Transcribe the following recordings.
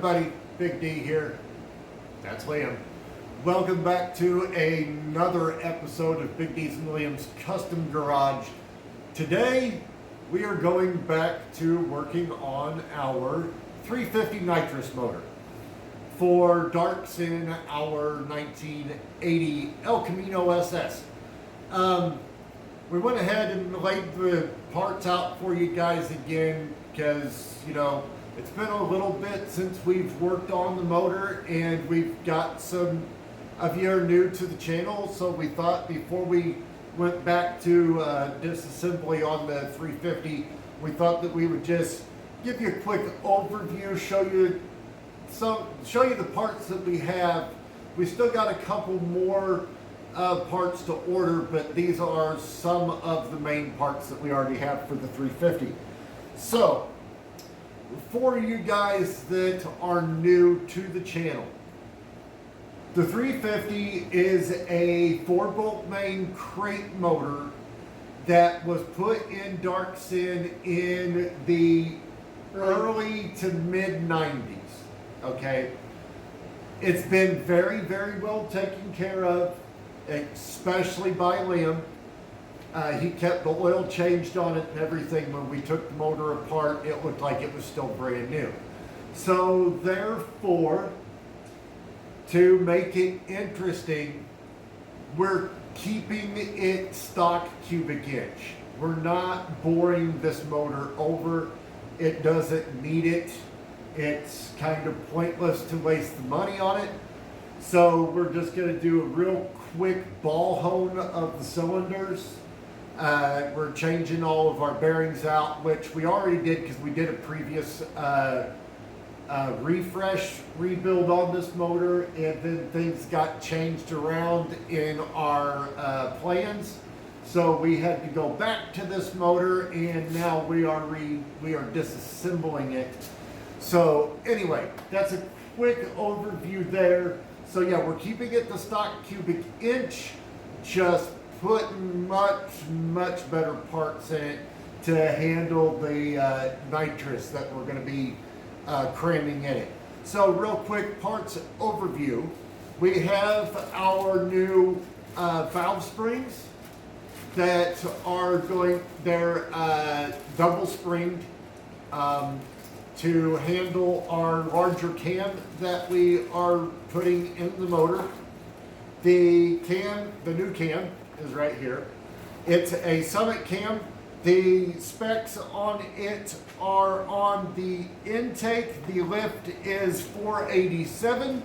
everybody, Big D here. That's Liam. Welcome back to another episode of Big D's and Liam's Custom Garage. Today, we are going back to working on our 350 nitrous motor for Darks in our 1980 El Camino SS. We went ahead and laid the parts out for you guys again because, you know, it's been a little bit since we've worked on the motor, and we've got some of you are new to the channel, so we thought before we went back to disassembly on the 350, we thought that we would just give you a quick overview, show you the parts that we have. We still got a couple more parts to order, but these are some of the main parts that we already have for the 350. So, for you guys that are new to the channel, the 350 is a 4-bolt main crate motor that was put in Darksin in the early to mid 90s. Okay, it's been very, very well taken care of, especially by Liam. He kept the oil changed on it and everything. When we took the motor apart, it looked like it was still brand new. So therefore, to make it interesting, we're keeping it stock cubic inch. We're not boring this motor over. It doesn't need it. It's kind of pointless to waste the money on it. So we're just going to do a real quick ball hone of the cylinders. We're changing all of our bearings out, which we already did because we did a previous refresh rebuild on this motor, and then things got changed around in our plans. So we had to go back to this motor, and now we are disassembling it. So anyway, that's a quick overview there. So yeah, we're keeping it the stock cubic inch, just putting much better parts in it to handle the nitrous that we're going to be cramming in it. So real quick parts overview. We have our new valve springs that are they're double springed to handle our larger cam that we are putting in the motor. The new cam is right here. It's a Summit cam. The specs on it are on the intake, the lift is 487,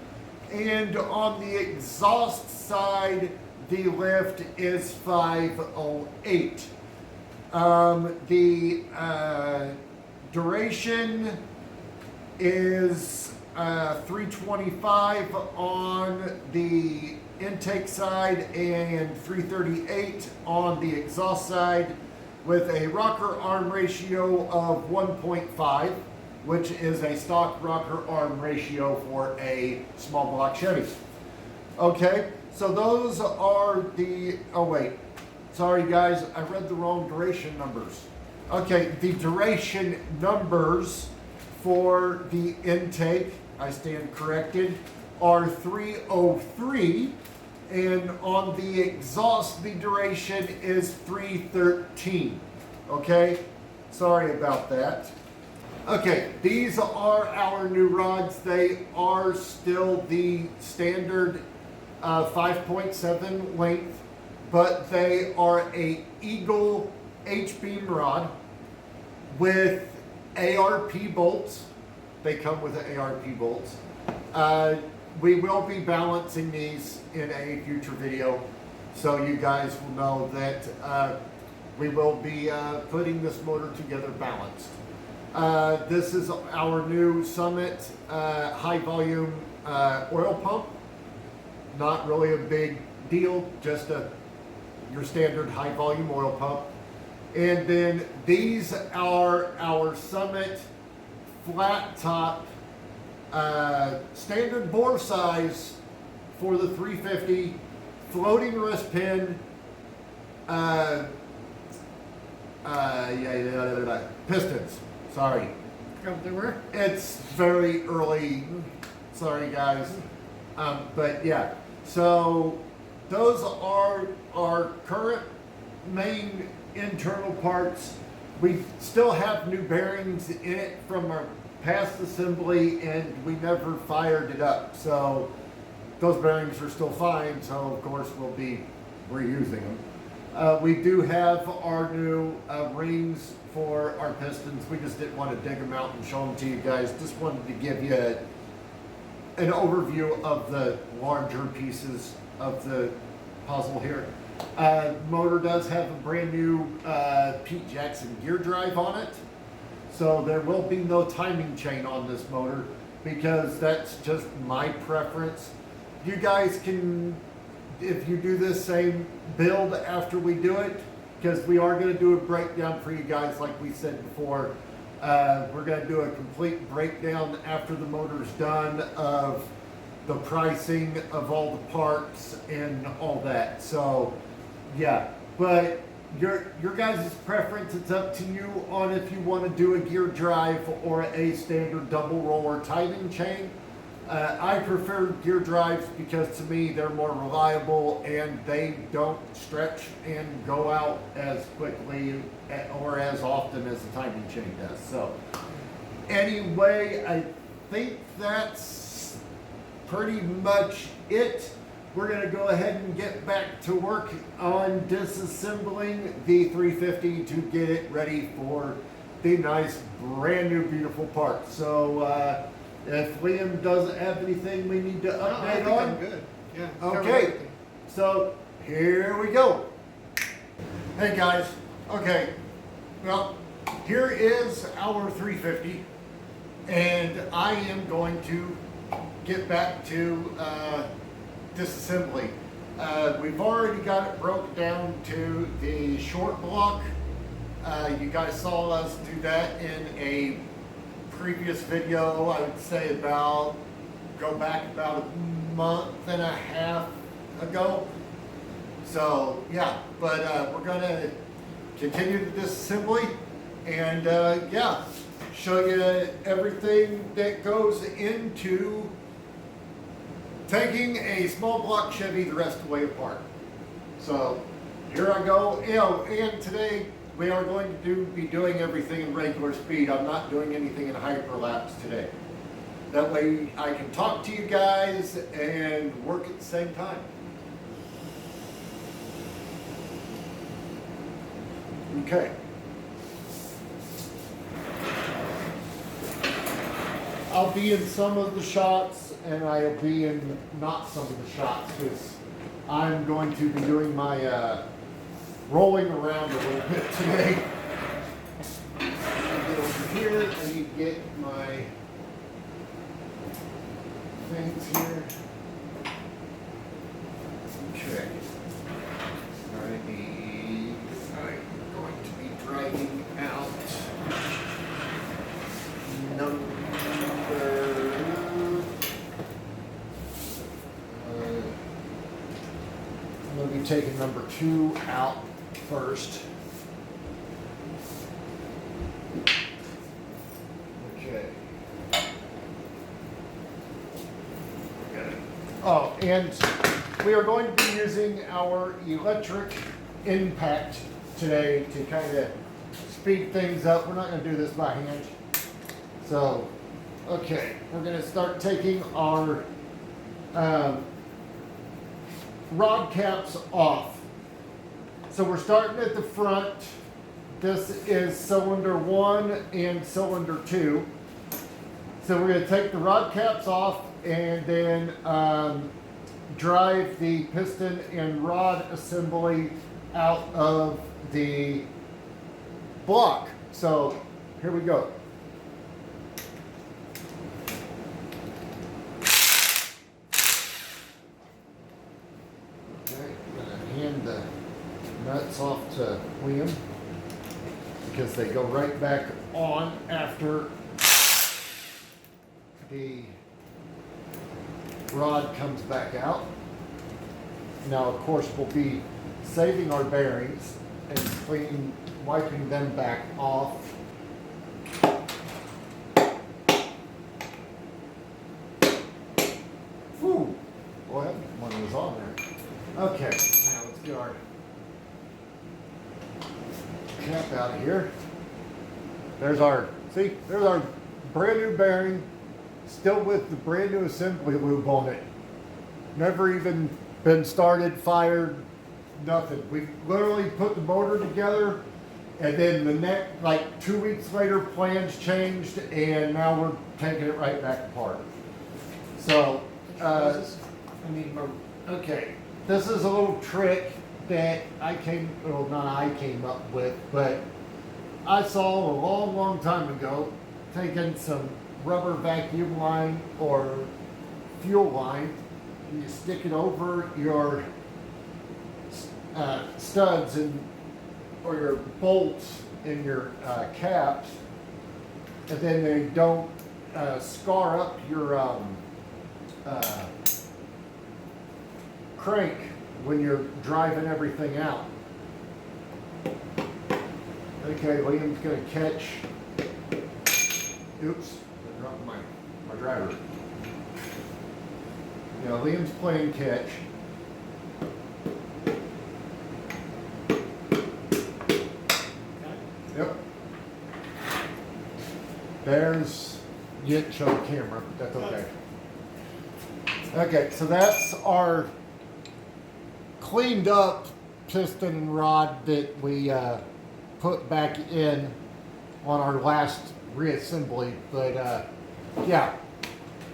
and on the exhaust side, the lift is 508. The duration is 325 on the intake side and 338 on the exhaust side, with a rocker arm ratio of 1.5, which is a stock rocker arm ratio for a small block Chevy. Okay, so those are the, oh wait, sorry guys, I read the wrong duration numbers. Okay, the duration numbers for the intake, I stand corrected, are 303, and on the exhaust the duration is 313. Okay, sorry about that. Okay, these are our new rods. They are still the standard 5.7 length, but they are a Eagle H-beam rod with ARP bolts. They come with ARP bolts. We will be balancing these in a future video, so you guys will know that we will be putting this motor together balanced. This is our new Summit high volume oil pump. Not really a big deal, just your standard high volume oil pump. And then these are our Summit flat top standard bore size for the 350, floating wrist pin, pistons. Sorry, It's very early. Sorry, guys. But yeah, so those are our current main internal parts. We still have new bearings in it from our past assembly, and we never fired it up. So those bearings are still fine. So of course we'll be reusing them. We do have our new rings for our pistons. We just didn't want to dig them out and show them to you guys. Just wanted to give you an overview of the larger pieces of the puzzle here. Motor does have a brand new Pete Jackson gear drive on it. So there will be no timing chain on this motor because that's just my preference. You guys can, if you do this same build after we do it, because we are going to do a breakdown for you guys like we said before. We're going to do a complete breakdown after the motor's done of the pricing of all the parts and all that. So yeah, but your guys' preference, it's up to you on if you want to do a gear drive or a standard double roller timing chain. I prefer gear drives because to me they're more reliable and they don't stretch and go out as quickly or as often as the timing chain does. So anyway, I think that's pretty much it. We're going to go ahead and get back to work on disassembling the 350 to get it ready for the nice brand new beautiful part. So if Liam doesn't have anything we need to update I think on. I'm good. Yeah. Okay, so here we go. Hey guys, okay, well, here is our 350, and I am going to get back to disassembly. We've already got it broke down to the short block. You guys saw us do that in a previous video. I would say go back about a month and a half ago. So yeah, but we're gonna continue the disassembly and yeah, show you everything that goes into taking a small block Chevy the rest of the way apart. So here I go. You know, and today we are going to be doing everything in regular speed. I'm not doing anything in hyperlapse today. That way I can talk to you guys and work at the same time. Okay. I'll be in some of the shots and I'll be in not some of the shots because I'm going to be doing my rolling around a little bit today. I'll get over here. I need to get my things here. Okay. I'm going to be driving out number. I'm going to be taking number 2 out first. Okay. Oh, and we are going to be using our electric impact today to kind of speed things up. We're not going to do this by hand. So, okay, we're going to start taking our rod caps off. So we're starting at the front. This is cylinder 1 and cylinder 2. So we're going to take the rod caps off and then drive the piston and rod assembly out of the block. So here we go. Okay, I'm going to hand the nuts off to Liam because they go right back on after the rod comes back out. Now, of course, we'll be saving our bearings and wiping them back off. out of here. There's our brand new bearing, still with the brand new assembly lube on it. Never even been started, fired, nothing. We literally put the motor together, and then the next, like 2 weeks later, plans changed, and now we're taking it right back apart. So, okay, this is a little trick that not I came up with, but I saw a long time ago, taking some rubber vacuum line or fuel line, and you stick it over your studs or your bolts in your caps, and then they don't scar up your crank when you're driving everything out. Okay, Liam's gonna catch. Oops, I dropped my driver. Yeah, Liam's playing catch. Yep. You didn't show the camera, but that's okay. Okay, so that's our cleaned up piston rod that we put back in on our last reassembly. But yeah,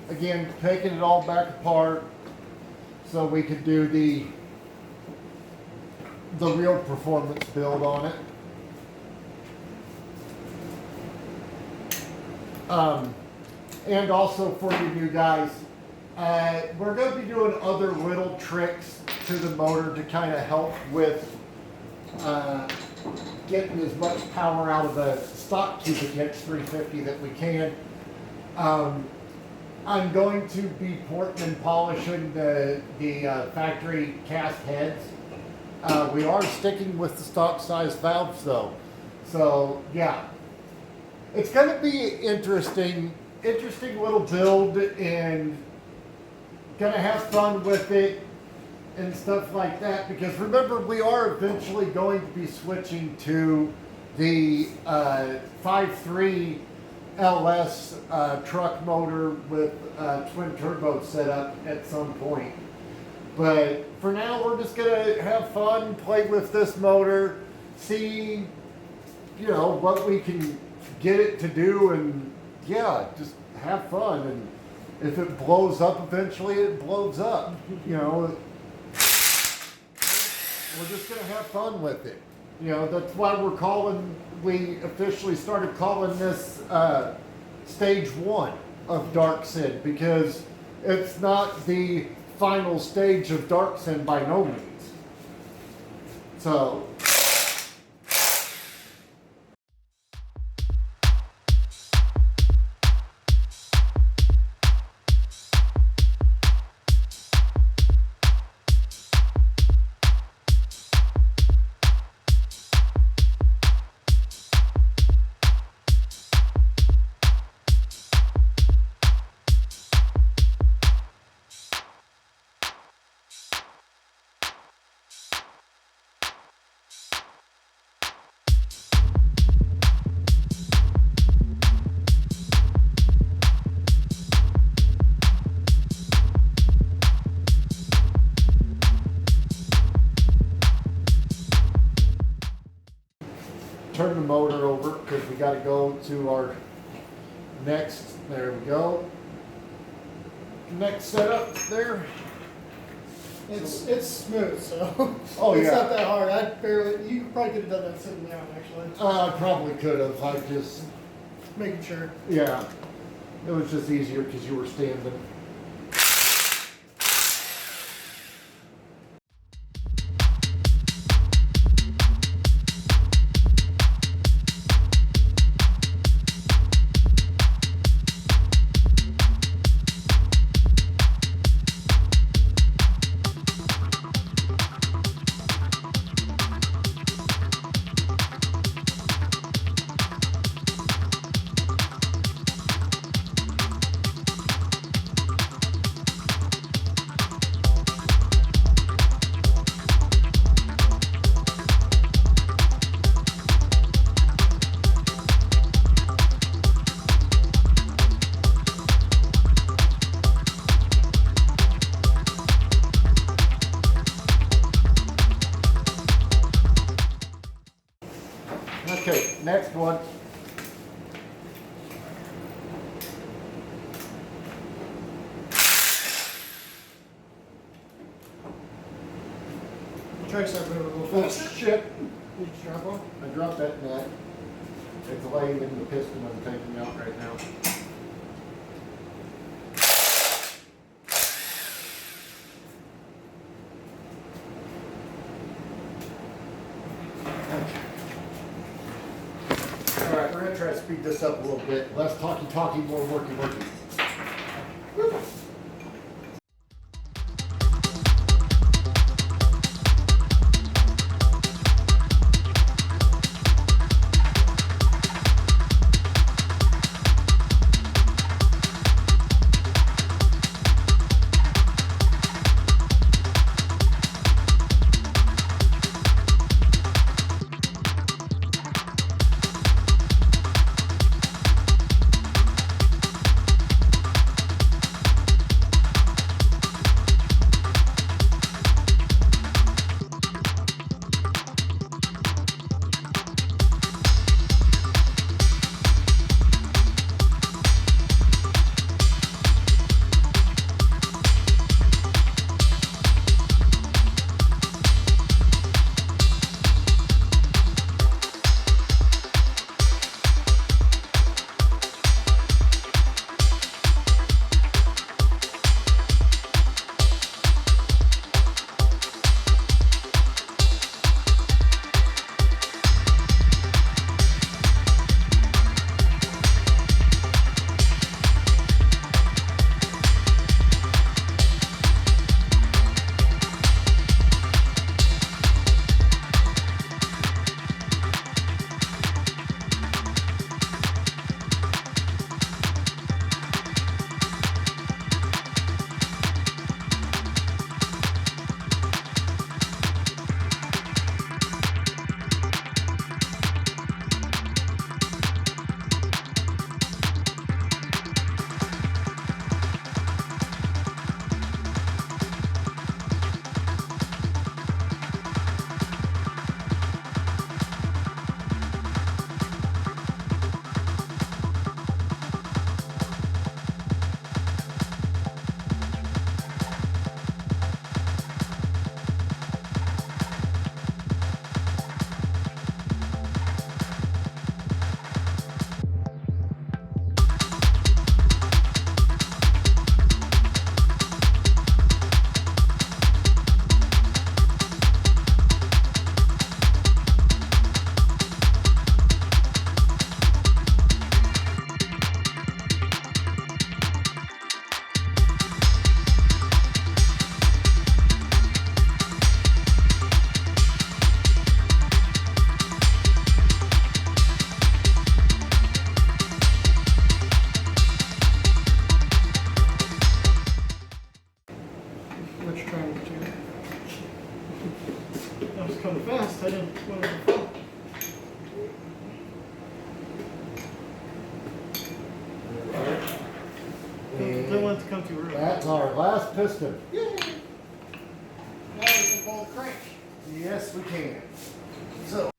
again, taking it all back apart so we could do the real performance build on it. And also for you new guys, we're going to be doing other little tricks to the motor to kind of help with getting as much power out of the stock cubic X350 that we can. I'm going to be porting and polishing the factory cast heads. We are sticking with the stock size valves though. So yeah, it's going to be interesting little build, and gonna have fun with it and stuff like that, because remember, we are eventually going to be switching to the 5.3 LS truck motor with twin turbo setup at some point. But for now, we're just gonna have fun, play with this motor, see, you know, what we can get it to do, and yeah, just have fun. And if it blows up eventually, it blows up. You know, we're just gonna have fun with it. You know, that's why we officially started calling this stage 1 of Dark Sin, because it's not the final stage of Dark Sin by no means. So turn the motor over because we got to go to our next. There we go. Next setup there. It's smooth, so Oh, it's yeah. not that hard. You probably could have done that sitting down, actually. I probably could have. I just, Making sure. yeah, it was just easier because you were standing. trace that river real Oh fast. shit! Did you drop one? I dropped that nut. It's laying in the piston I'm taking out right now. Alright, we're gonna try to speed this up a little bit. Less talky, more worky. What you trying to do? That was kind of fast. I didn't want to fall. Don't want it to come too early. That's our last piston. Now we can pull the crank. Yes, we can. So.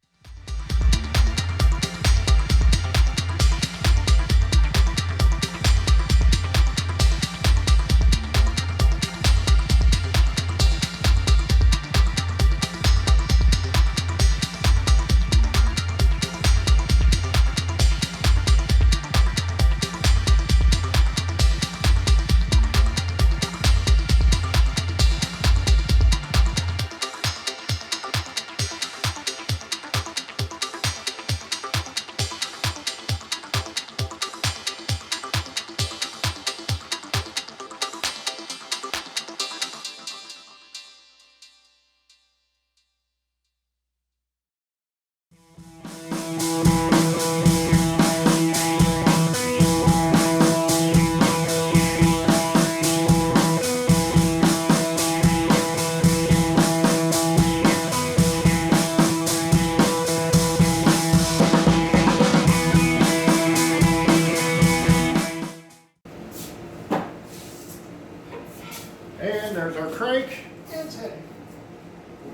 And there's our crank. It's heavy.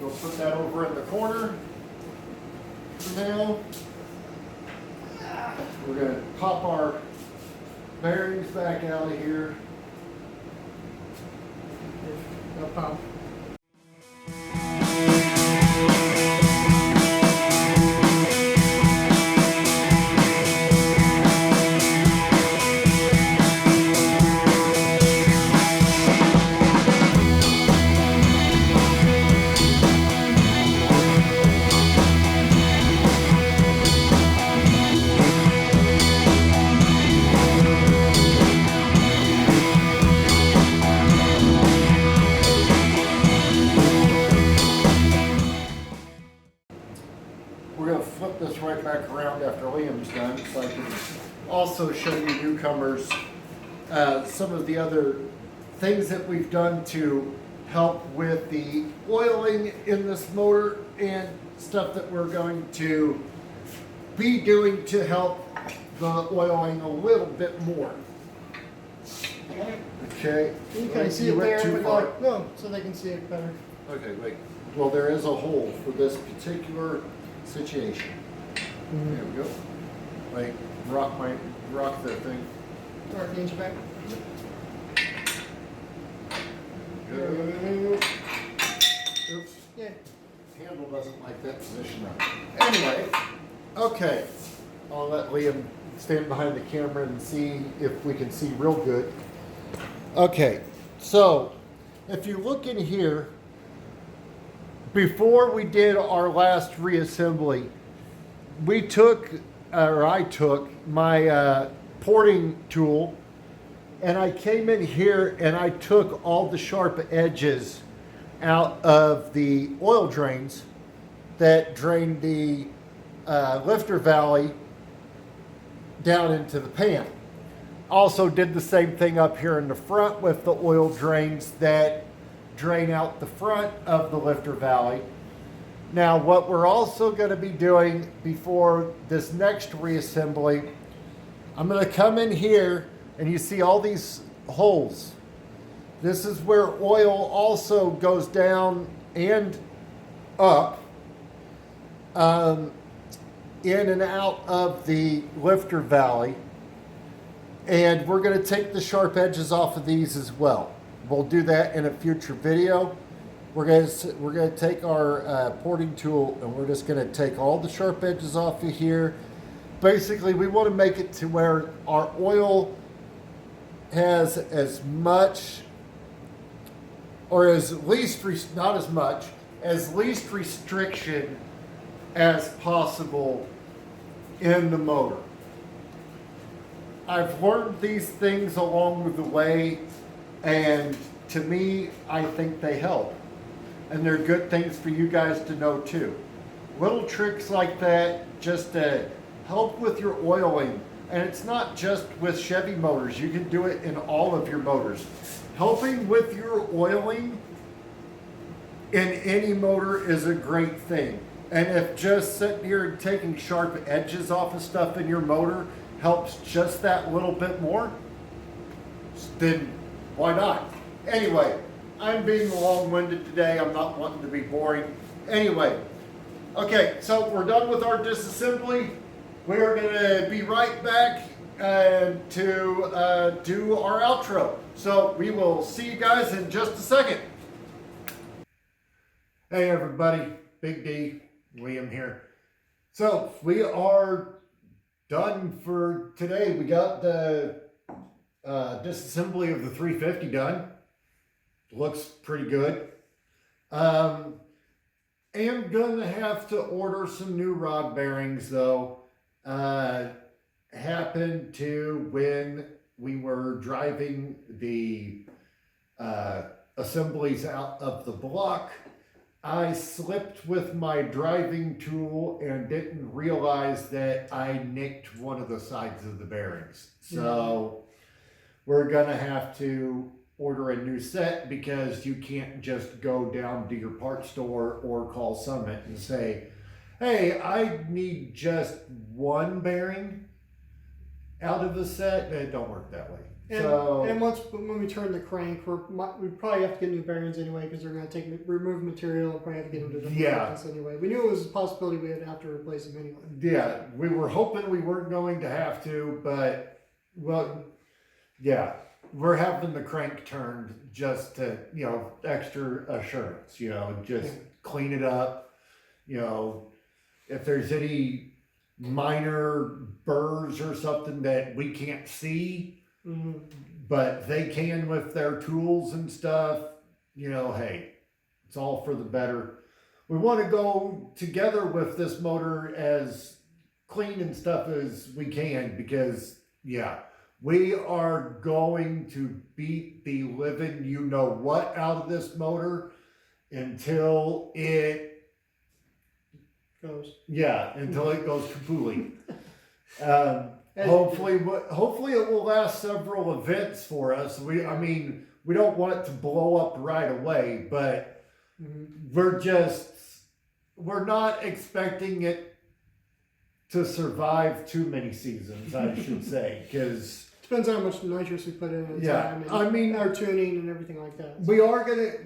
We'll go put that over in the corner for now. We're going to pop our bearings back out of here. No pump. also show you newcomers some of the other things that we've done to help with the oiling in this motor and stuff that we're going to be doing to help the oiling a little bit more. Okay. You can see it went there, too but far. like, no, so they can see it better. Okay, wait. Well, there is a hole for this particular situation. There we go. Like, rock the thing. Or the inch back. Good. Oops. Yeah. Handle doesn't like that position up. Anyway, okay. I'll let Liam stand behind the camera and see if we can see real good. Okay, so if you look in here, before we did our last reassembly, I took my porting tool and I came in here and I took all the sharp edges out of the oil drains that drained the lifter valley down into the pan. Also did the same thing up here in the front with the oil drains that drain out the front of the lifter valley. Now what we're also going to be doing before this next reassembly, I'm going to come in here and you see all these holes. This is where oil also goes down and up, in and out of the lifter valley. And we're going to take the sharp edges off of these as well. We'll do that in a future video. We're going to take our porting tool and we're just going to take all the sharp edges off of here. Basically, we want to make it to where our oil has as much, or as least, not as much, as least restriction as possible in the motor. I've learned these things along with the way, and to me, I think they help. And they're good things for you guys to know too. Little tricks like that just to help with your oiling. And it's not just with Chevy motors. You can do it in all of your motors. Helping with your oiling in any motor is a great thing. And if just sitting here and taking sharp edges off of stuff in your motor helps just that little bit more, then why not? Anyway, I'm being long-winded today. I'm not wanting to be boring. Anyway, okay, so we're done with our disassembly. We're going to be right back to do our outro. So we will see you guys in just a second. Hey everybody, Big D, Liam here. So we are done for today. We got the disassembly of the 350 done. Looks pretty good. Am gonna have to order some new rod bearings though. Happened to when we were driving the assemblies out of the block, I slipped with my driving tool and didn't realize that I nicked one of the sides of the bearings. So we're gonna have to order a new set because you can't just go down to your parts store or call Summit and say, hey, I need just one bearing out of the set. It don't work that way. And when we turn the crank, we probably have to get new bearings anyway because they're going to remove material and probably have to get them to different practice anyway. We knew it was a possibility we would have to replace them anyway. Yeah, we were hoping we weren't going to have to, but well, yeah, we're having the crank turned just to, extra assurance, just clean it up, if there's any minor burrs or something that we can't see, but they can with their tools and stuff, hey, it's all for the better. We want to go together with this motor as clean and stuff as we can because, we are going to beat the living you-know-what out of this motor until it goes. Yeah, until it goes kapooey. hopefully it will last several events for us. I mean, we don't want it to blow up right away, but we're not expecting it to survive too many seasons, I should say, because depends on how much nitrous we put in at time. And I mean, our tuning and everything like that. So.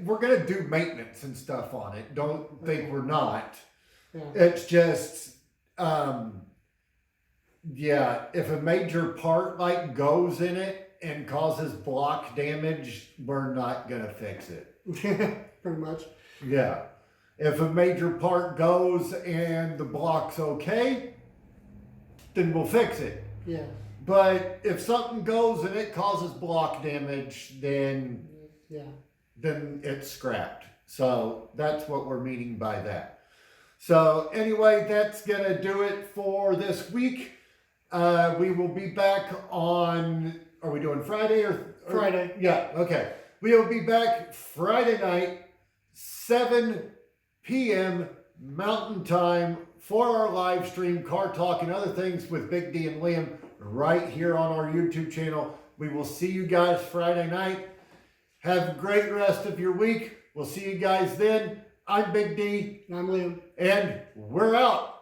We're gonna do maintenance and stuff on it. Don't think we're not. Yeah. It's just, if a major part like goes in it and causes block damage, we're not gonna fix it. Pretty much. Yeah. If a major part goes and the block's okay, then we'll fix it. Yeah. But if something goes and it causes block damage, then it's scrapped. So that's what we're meaning by that. So anyway, that's gonna do it for this week. We will be back on. Are we doing Friday or Friday? Yeah. Okay. We will be back Friday night, 7 p.m. Mountain Time for our live stream, Car Talk and other things with Big D and Liam right here on our YouTube channel. We will see you guys Friday night. Have a great rest of your week. We'll see you guys then. I'm Big D. And I'm Liam. And we're out.